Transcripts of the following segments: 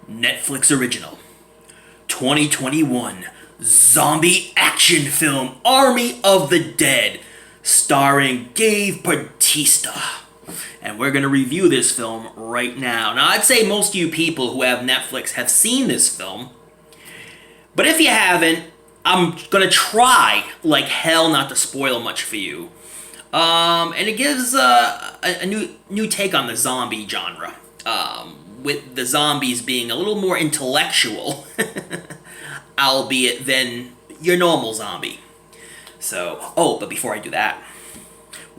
Netflix original 2021 zombie action film Army of the Dead, starring Dave Bautista. And we're going to review this film right now. Now, I'd say most of you people who have Netflix have seen this film. But if you haven't, I'm going to try like hell not to spoil much for you. And it gives a new take on the zombie genre. With the zombies being a little more intellectual, albeit than your normal zombie. So, but before I do that,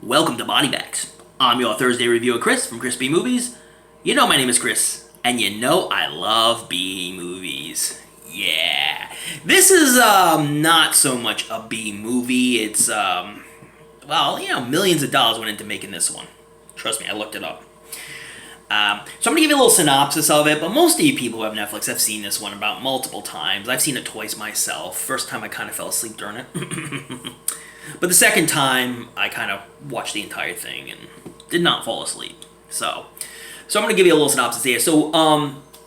welcome to Body Bags. I'm your Thursday reviewer, Chris, from ChrisB Movies. You know my name is Chris, and you know I love B movies. Yeah. This is not so much a B movie. It's, millions of dollars went into making this one. Trust me, I looked it up. So I'm going to give you a little synopsis of it, but most of you people who have Netflix have seen this one about multiple times. I've seen it twice myself. First time I kind of fell asleep during it. But the second time, I kind of watched the entire thing and did not fall asleep. So I'm going to give you a little synopsis here. So,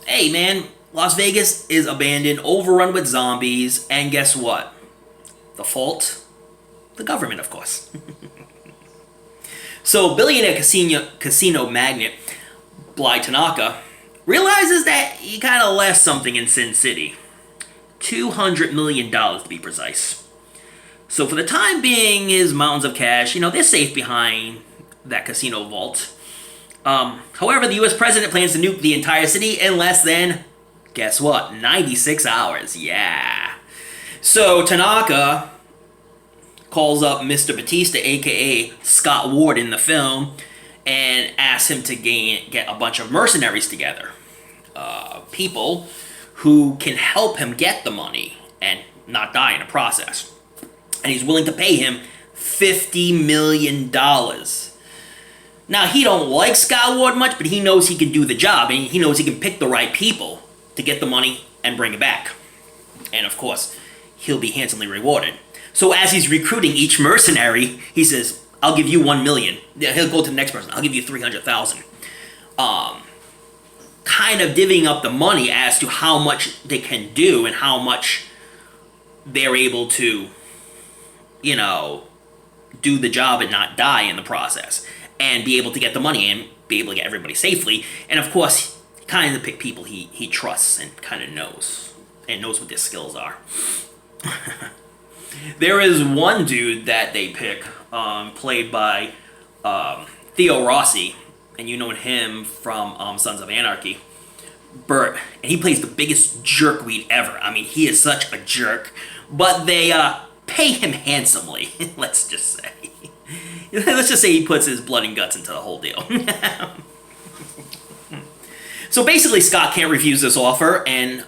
hey man, Las Vegas is abandoned, overrun with zombies, and guess what? The fault? The government, of course. So, billionaire casino magnate Bly Tanaka realizes that he kind of left something in Sin City. $200 million to be precise. So for the time being, his mountains of cash, they're safe behind that casino vault. However, the US president plans to nuke the entire city in less than, guess what, 96 hours. Yeah. So Tanaka calls up Mr. Batista, aka Scott Ward in the film, and asks him to get a bunch of mercenaries together. People who can help him get the money and not die in the process. And he's willing to pay him $50 million. Now, he don't like Scott Ward much, but he knows he can do the job, and he knows he can pick the right people to get the money and bring it back. And of course, he'll be handsomely rewarded. So as he's recruiting each mercenary, he says, I'll give you $1 million. He'll go to the next person. I'll give you $300,000. Kind of divvying up the money as to how much they can do and how much they're able to, do the job and not die in the process. And be able to get the money and be able to get everybody safely. And of course, kind of pick people he trusts and kind of knows. And knows what their skills are. There is one dude that they pick, played by Theo Rossi, and you know him from Sons of Anarchy, Bert, and he plays the biggest jerkweed ever. I mean, he is such a jerk, but they pay him handsomely, let's just say. Let's just say he puts his blood and guts into the whole deal. So basically, Scott can't refuse this offer, and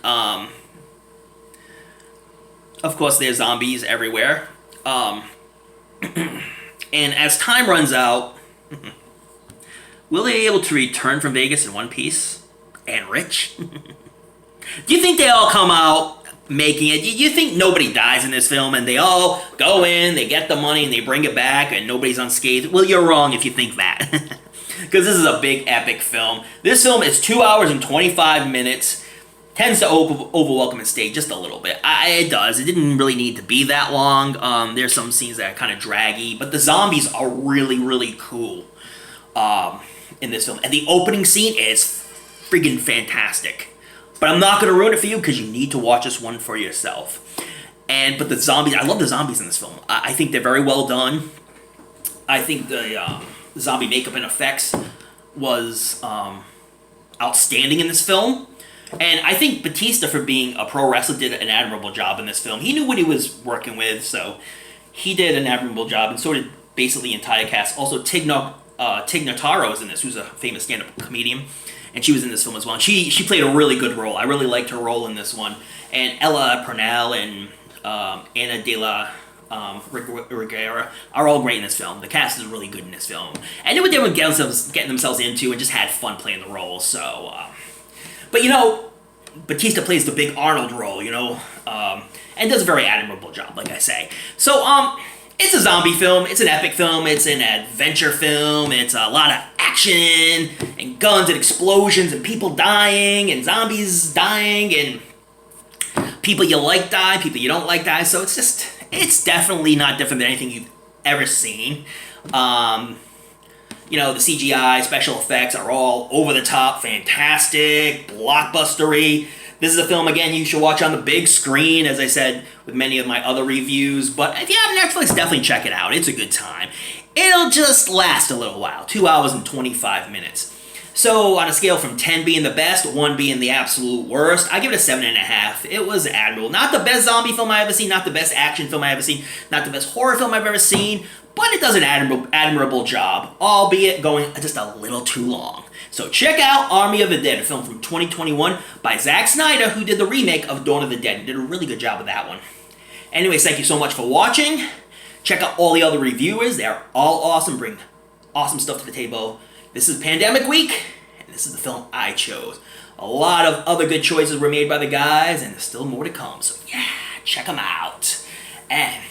of course, there's zombies everywhere. And as time runs out, will they be able to return from Vegas in one piece and rich? Do you think they all come out making it? Do you think nobody dies in this film and they all go in, they get the money, and they bring it back and nobody's unscathed? Well, you're wrong if you think that. Because this is a big, epic film. This film is 2 hours and 25 minutes. Tends to overwhelm and stay just a little bit. It does. It didn't really need to be that long. There's some scenes that are kind of draggy, but the zombies are really, really cool in this film. And the opening scene is friggin' fantastic. But I'm not going to ruin it for you because you need to watch this one for yourself. But the zombies, I love the zombies in this film. I think they're very well done. I think the zombie makeup and effects was outstanding in this film. And I think Batista, for being a pro wrestler, did an admirable job in this film. He knew what he was working with, so he did an admirable job, and so did basically the entire cast. Also, Tig Notaro is in this, who's a famous stand-up comedian, and she was in this film as well. And she played a really good role. I really liked her role in this one. And Ella Purnell and Ana de la Reguera are all great in this film. The cast is really good in this film. And knew what they were getting themselves into and just had fun playing the role, so... But, Batista plays the big Arnold role, and does a very admirable job, like I say. So, It's a zombie film. It's an epic film. It's an adventure film. It's a lot of action and guns and explosions and people dying and zombies dying and people you like die, people you don't like die. So it's definitely not different than anything you've ever seen. You know, the CGI, special effects are all over the top, fantastic, blockbustery. This is a film, again, you should watch on the big screen, as I said with many of my other reviews. But if you have Netflix, definitely check it out. It's a good time. It'll just last a little while, 2 hours and 25 minutes. So on a scale from 10 being the best, 1 being the absolute worst, I give it a 7.5. It was admirable. Not the best zombie film I've ever seen, not the best action film I've ever seen, not the best horror film I've ever seen, but it does an admirable job, albeit going just a little too long. So check out Army of the Dead, a film from 2021 by Zack Snyder, who did the remake of Dawn of the Dead. He did a really good job with that one. Anyways, thank you so much for watching. Check out all the other reviewers. They're all awesome, bring awesome stuff to the table. This is Pandemic Week, and this is the film I chose. A lot of other good choices were made by the guys, and there's still more to come. So yeah, check them out. And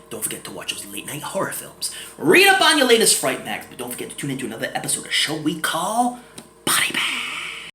don't forget to watch those late night horror films. Read up on your latest Fright Mags, but don't forget to tune into another episode of a show we call